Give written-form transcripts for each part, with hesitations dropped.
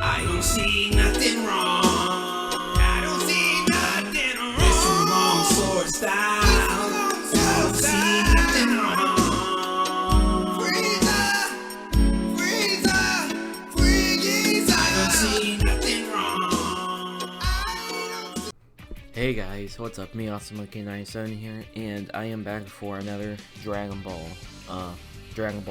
I don't see nothing wrong. I don't see nothing wrong. It's a long sword style. I don't see nothing wrong. Freeza. I don't see nothing wrong. Hey guys, what's up? Me, AwesomeMonkey and I'm here, and I am back for another Dragon Ball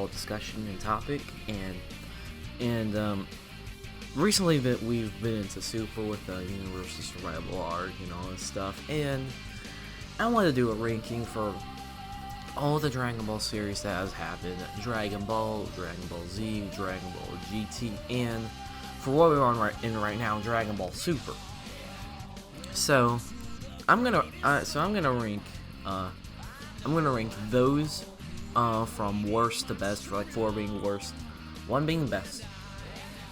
discussion and topic. And recently we've been into Super with the Universal Survival arc and all this stuff, and I want to do a ranking for all the Dragon Ball series that has happened: Dragon Ball, Dragon Ball Z, Dragon Ball GT, and for what we're on right now, Dragon Ball Super. So I'm gonna rank those from worst to best, for like 4 being worst, 1 being best.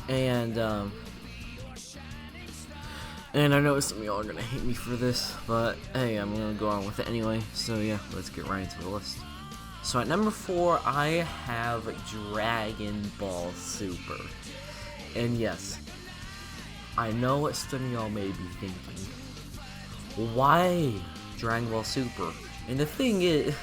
And I know some of y'all are gonna hate me for this, but hey, I'm gonna go on with it anyway. So yeah, let's get right into the list. So at number 4, I have Dragon Ball Super. And yes, I know what some of y'all may be thinking. Why Dragon Ball Super? And the thing is,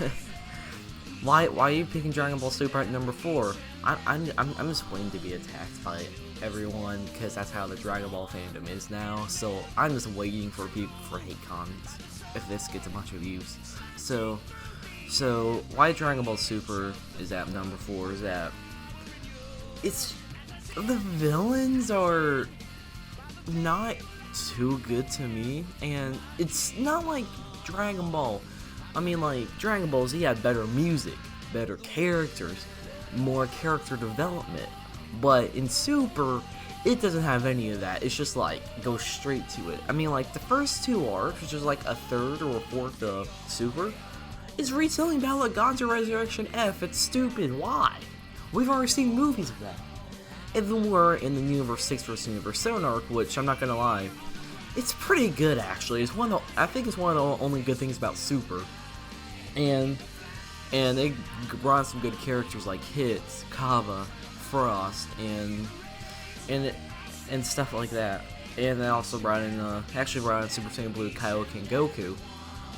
why are you picking Dragon Ball Super at number 4? I'm just waiting to be attacked by everyone, because that's how the Dragon Ball fandom is now. So I'm just waiting for people for hate comments if this gets a bunch of views. So why Dragon Ball Super is at number 4 is that it's the villains are not too good to me, and it's not like Dragon Ball. I mean, like Dragon Ball Z had better music, better characters, more character development, but in Super it doesn't have any of that. It's just like go straight to it. I mean, like the first 2 arcs, which is like a third or a fourth of Super, is retelling Battle of Gods Resurrection F. It's stupid. Why? We've already seen movies of that. And then we're in the Universe 6 vs. Universe 7 arc, which I'm not gonna lie, it's pretty good actually. I think it's one of the only good things about Super. And they brought in some good characters like Hits, Kava, Frost, and stuff like that. And they also brought in Super Saiyan Blue Kaioken and Goku,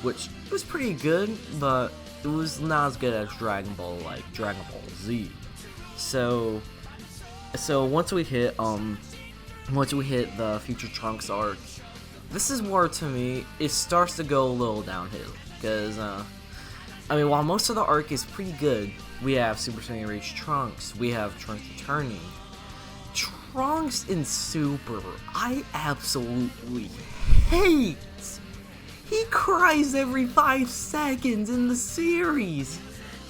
which was pretty good, but it was not as good as Dragon Ball Z. So once we hit the Future Trunks arc, this is where, to me, it starts to go a little downhill. Because, I mean, while most of the arc is pretty good, we have Super Saiyan Rage Trunks, we have Trunks returning. Trunks in Super, I absolutely hate. He cries every 5 seconds in the series.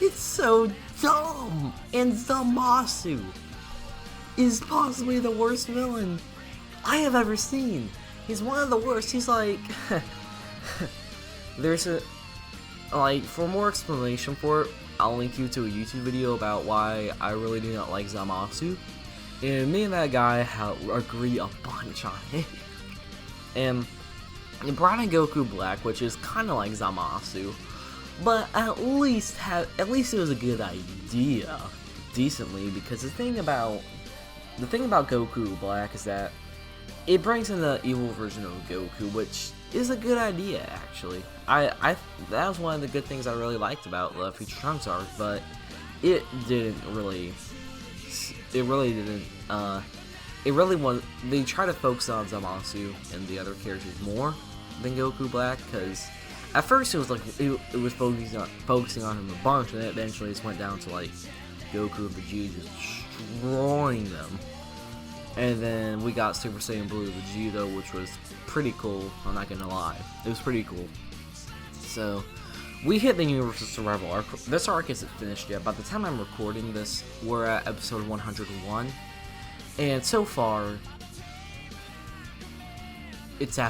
It's so dumb. And Zamasu is possibly the worst villain I have ever seen. He's one of the worst. He's like, for more explanation for it, I'll link you to a YouTube video about why I really do not like Zamasu. And me and that guy agree a bunch on it. And they brought in Goku Black, which is kind of like Zamasu, but at least it was a good idea, decently, because the thing about Goku Black is that it brings in the evil version of Goku, which is a good idea actually. That was one of the good things I really liked about the Future Trunks arc, but they try to focus on Zamasu and the other characters more than Goku Black, because at first it was like it was focusing on him a bunch, and then eventually it went down to like Goku and Vegeta just destroying them. And then we got Super Saiyan Blue Vegeta, which was pretty cool, I'm not gonna lie. It was pretty cool. So, we hit the Universal Survival arc. This arc isn't finished yet. By the time I'm recording this, we're at episode 101. And so far, it's an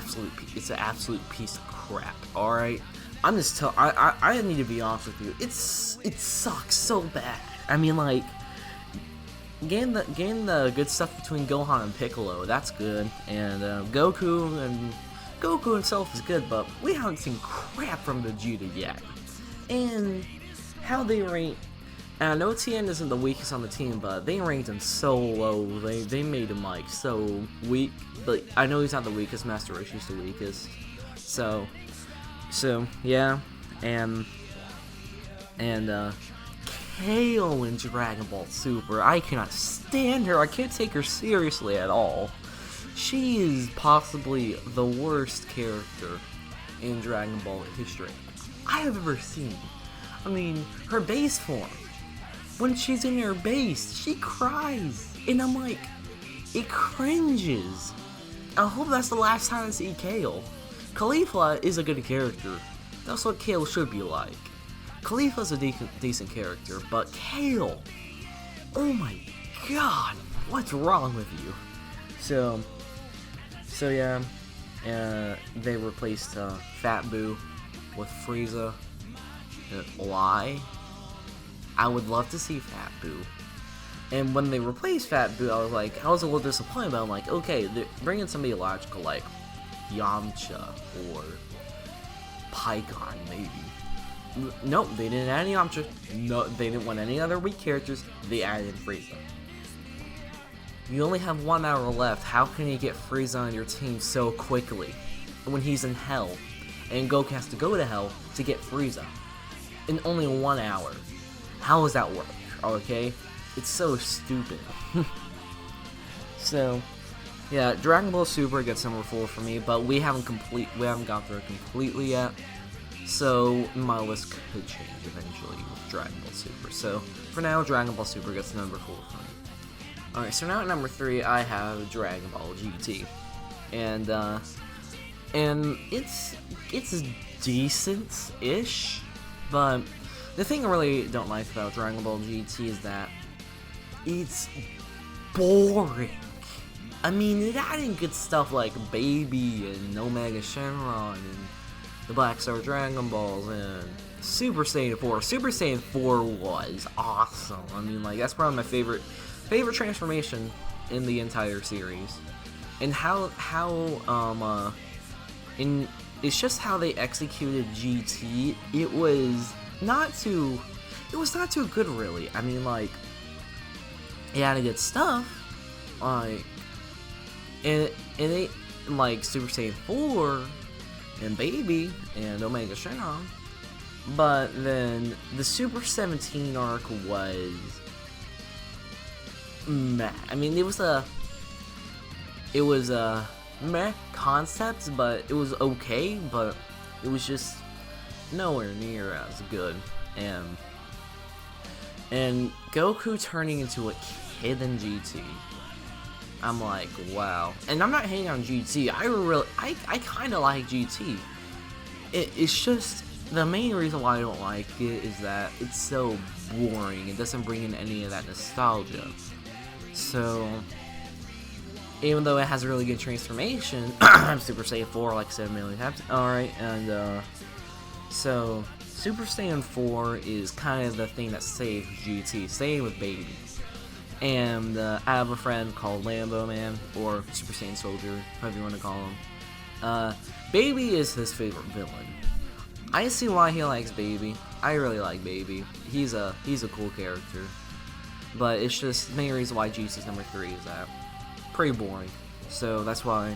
absolute piece of crap, alright? I need to be honest with you. It sucks so bad. I mean, like, getting the good stuff between Gohan and Piccolo, that's good, and Goku himself is good, but we haven't seen crap from Vegeta yet. And how they And I know Tien isn't the weakest on the team, but they ranked him so low. They made him like so weak. But I know he's not the weakest. Master Roshi's the weakest. So yeah, and Kale in Dragon Ball Super. I cannot stand her. I can't take her seriously at all. She is possibly the worst character in Dragon Ball history I have ever seen. I mean, her base form. When she's in her base, she cries. And I'm like, it cringes. I hope that's the last time I see Kale. Khalifa is a good character. That's what Kale should be like. Khalifa's a decent character, but Kale, oh my god, what's wrong with you? So yeah, they replaced Fat Boo with Frieza. Why? I would love to see Fat Boo. And when they replaced Fat Boo, I was a little disappointed, but I'm like, okay, they're bringing somebody logical like Yamcha or Pikkon, maybe. Nope, they didn't add any Yamcha. No, they didn't want any other weak characters. They added Frieza. You only have 1 hour left. How can you get Frieza on your team so quickly when he's in hell? And Goku has to go to hell to get Frieza in only 1 hour. How does that work? Okay? It's so stupid. So, yeah, Dragon Ball Super gets number 4 for me, but we haven't gone through it completely yet. So my list could change eventually with Dragon Ball Super. So for now, Dragon Ball Super gets number 4 for me. Alright, so now at number 3, I have Dragon Ball GT. And it's decent-ish, but the thing I really don't like about Dragon Ball GT is that it's boring. I mean, it added good stuff like Baby and Omega Shenron and the Black Star Dragon Balls and Super Saiyan 4. Super Saiyan 4 was awesome. I mean, like, that's probably my favorite transformation in the entire series. And it's just how they executed GT. It was not too good, really. I mean, like, it had good stuff, like, and it, like, Super Saiyan 4 and Baby and Omega Shenron, but then the Super 17 arc was meh. I mean, it was a meh concept, but it was okay, but it was just nowhere near as good. And Goku turning into a kid in GT, I'm like, wow. And I'm not hating on GT. I kind of like GT. It's just, the main reason why I don't like it is that it's so boring. It doesn't bring in any of that nostalgia. So, even though it has a really good transformation, I'm Super Saiyan 4 like 7 million times. Alright, and so Super Saiyan 4 is kind of the thing that saved GT. Same with Baby. And I have a friend called Lambo Man, or Super Saiyan Soldier, however you want to call him. Baby is his favorite villain. I see why he likes Baby. I really like Baby. He's a cool character. But it's just the main reason why GT's number 3 is that pretty boring. So that's why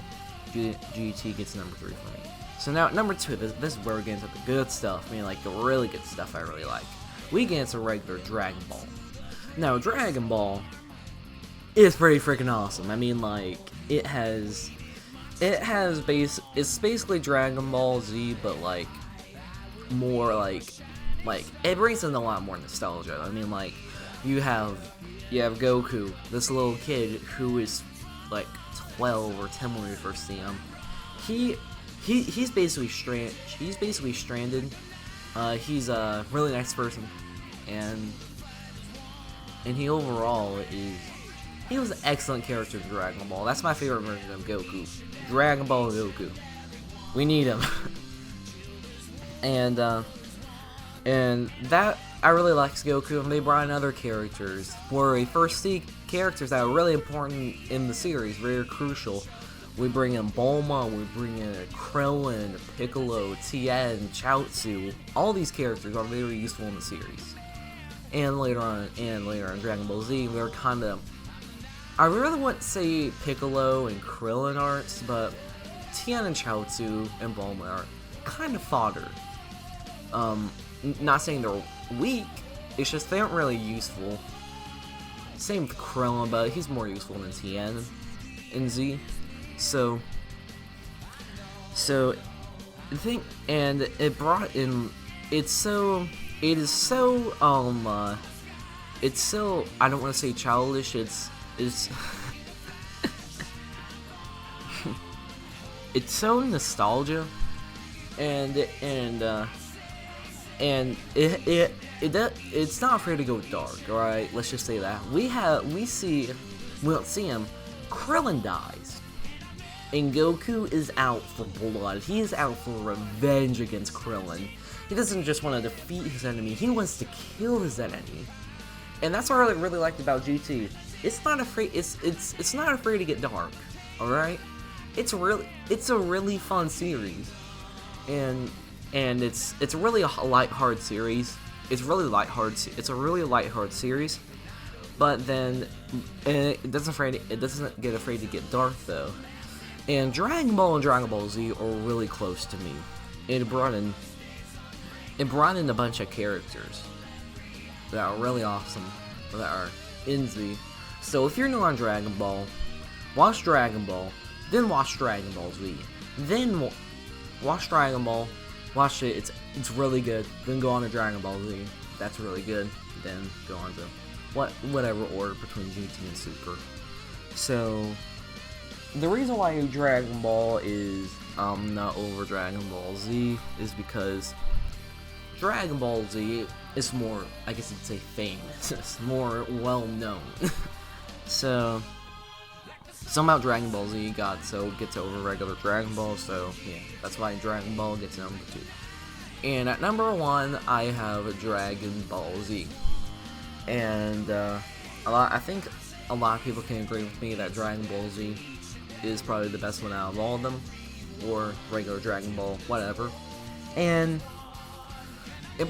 GT gets number 3 for me. So now at number 2, this is where we get into the good stuff. I mean, like, the really good stuff I really like. We get into regular Dragon Ball. Now, Dragon Ball is pretty freaking awesome. I mean, like, it's basically Dragon Ball Z, but, like, more, like, it brings in a lot more nostalgia. I mean, like, you have Goku, this little kid who is, like, 12 or 10 when we first see him. He's basically stranded. He's a really nice person, and he overall he was an excellent character in Dragon Ball. That's my favorite version of Goku. Dragon Ball Goku. We need him. and that I really liked Goku, and they brought in other characters where we first see characters that are really important in the series, very crucial. We bring in Bulma, we bring in Krillin, Piccolo, Tien, Chaozu. All these characters are very useful in the series. and later on Dragon Ball Z, they're kind of, I really wouldn't say Piccolo and Krillin arcs, but Tien and Chaozu and Bulma are kind of fodder. Not saying they're weak, it's just they aren't really useful. Same with Krillin, but he's more useful than Tien in Z. So the thing, and it brought in, it's so I don't want to say childish, it's it's so nostalgia, and it's not afraid to go dark. Alright, let's just say that. We don't see him. Krillin dies, and Goku is out for blood. He is out for revenge against Krillin. He doesn't just want to defeat his enemy, he wants to kill his enemy. And that's what I really liked about GT. It's not afraid it's not afraid to get dark. Alright? It's a really fun series. And it's really a lighthearted series. It's a really lighthearted series. But then it doesn't get afraid to get dark though. And Dragon Ball and Dragon Ball Z are really close to me. It brought in a bunch of characters that are really awesome, that are in Z. So if you're new on Dragon Ball, watch Dragon Ball, then watch Dragon Ball Z, then watch Dragon Ball, watch it, it's really good, then go on to Dragon Ball Z, that's really good, then go on to whatever order between GT and Super. So the reason why Dragon Ball is not over Dragon Ball Z is because Dragon Ball Z is more, I guess you'd say, famous. It's more well known. So somehow Dragon Ball Z gets over regular Dragon Ball, so yeah, that's why Dragon Ball gets number 2. And at number 1, I have Dragon Ball Z. And I think a lot of people can agree with me that Dragon Ball Z is probably the best one out of all of them, or regular Dragon Ball, whatever. And it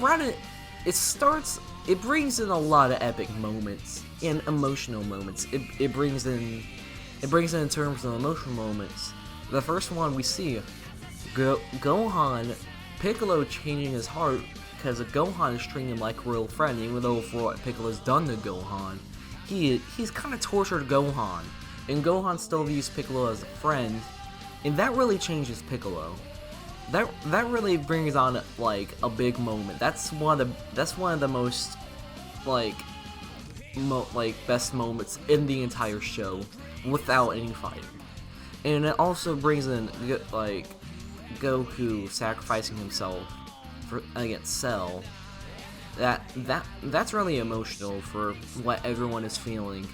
brings in a lot of epic moments and emotional moments. It brings in terms of emotional moments. The first one we see, Gohan, Piccolo changing his heart because Gohan is treating him like a real friend, even though for what Piccolo's done to Gohan, he's kind of tortured Gohan, and Gohan still views Piccolo as a friend, and that really changes Piccolo. That really brings on like a big moment. That's one of the most best moments in the entire show without any fighting. And it also brings in like Goku sacrificing himself against Cell. That's really emotional for what everyone is feeling.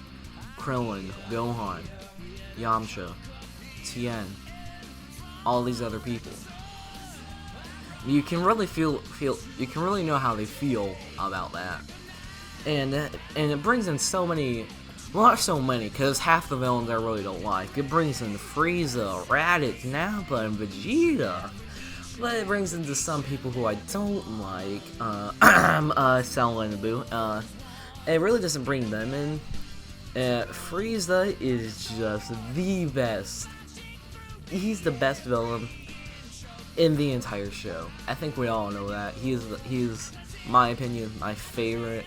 Krillin, Gohan, Yamcha, Tien, all these other people. You can really you can really know how they feel about that. And it brings in so many, well, not so many, because half the villains I really don't like. It brings in Frieza, Raditz, Nappa, and Vegeta. But it brings into some people who I don't like, Cell and Boo. It really doesn't bring them in. Frieza is just the best. He's the best villain in the entire show. I think we all know that. He's my opinion, my favorite.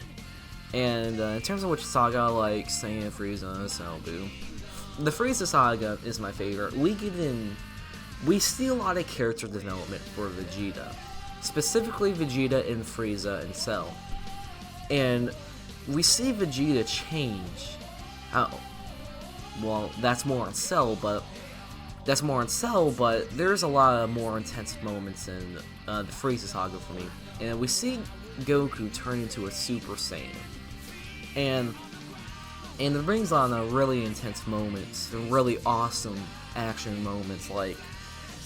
And in terms of which saga I like, Saiyan, Frieza, Cell, Boo. The Frieza saga is my favorite. We see a lot of character development for Vegeta. Specifically Vegeta and Frieza and Cell. And we see Vegeta change. Well, that's more on Cell, but there's a lot of more intense moments in the Frieza saga for me. And we see Goku turn into a Super Saiyan. And it brings on a really intense moments, and really awesome action moments like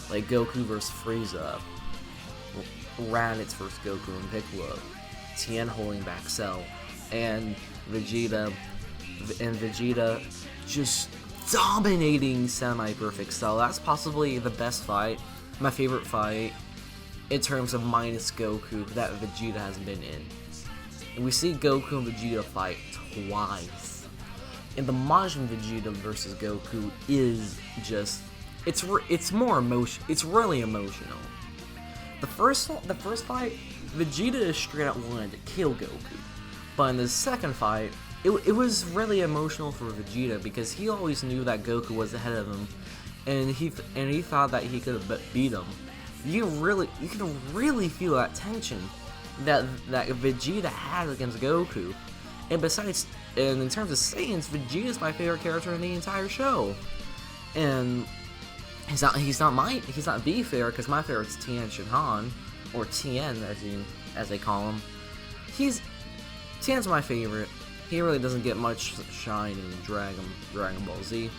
Goku vs. Frieza, Raditz vs. Goku and Piccolo, Tien holding back Cell, and Vegeta just dominating semi-perfect Cell. That's possibly the best fight, my favorite fight, in terms of minus Goku that Vegeta has been in. And we see Goku and Vegeta fight twice. And the Majin Vegeta versus Goku is just, it's more emotion. It's really emotional. The first fight, Vegeta is straight up wanted to kill Goku, but in the second fight, it was really emotional for Vegeta because he always knew that Goku was ahead of him, and he thought that he could have beat him. You can really feel that tension that Vegeta had against Goku. And besides, and in terms of Saiyans, Vegeta's my favorite character in the entire show. And he's not the favorite, because my favorite's Tien Shinhan, or Tien as they call him. Tien's my favorite. He really doesn't get much shine in Dragon Ball Z.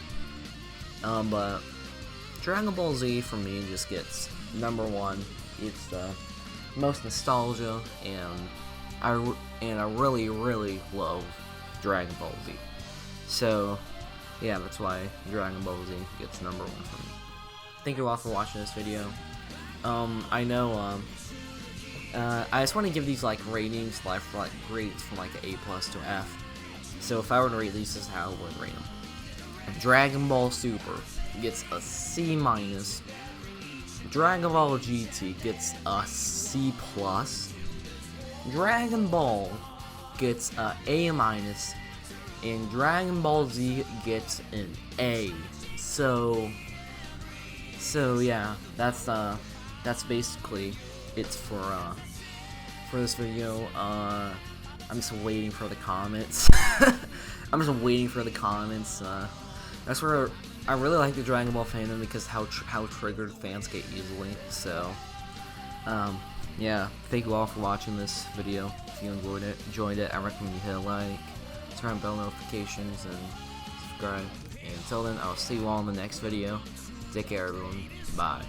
But Dragon Ball Z for me just gets #1. It's the most nostalgia, and I really love Dragon Ball Z. So yeah, that's why Dragon Ball Z gets #1 for me. Thank you all for watching this video. I know I just want to give these like ratings, grades from like an A+ to F. So if I were to rate these, this is how I would rate them. Dragon Ball Super gets a C-. Dragon Ball GT gets a C+. Dragon Ball gets a A-, and Dragon Ball Z gets an A. So yeah, that's basically it for this video. I'm just waiting for the comments. That's where I really like the Dragon Ball fandom, because how triggered fans get easily. So yeah, thank you all for watching this video. If you enjoyed it, I recommend you hit a like, turn on bell notifications, and subscribe. And until then, I'll see you all in the next video. Take care, everyone. Bye.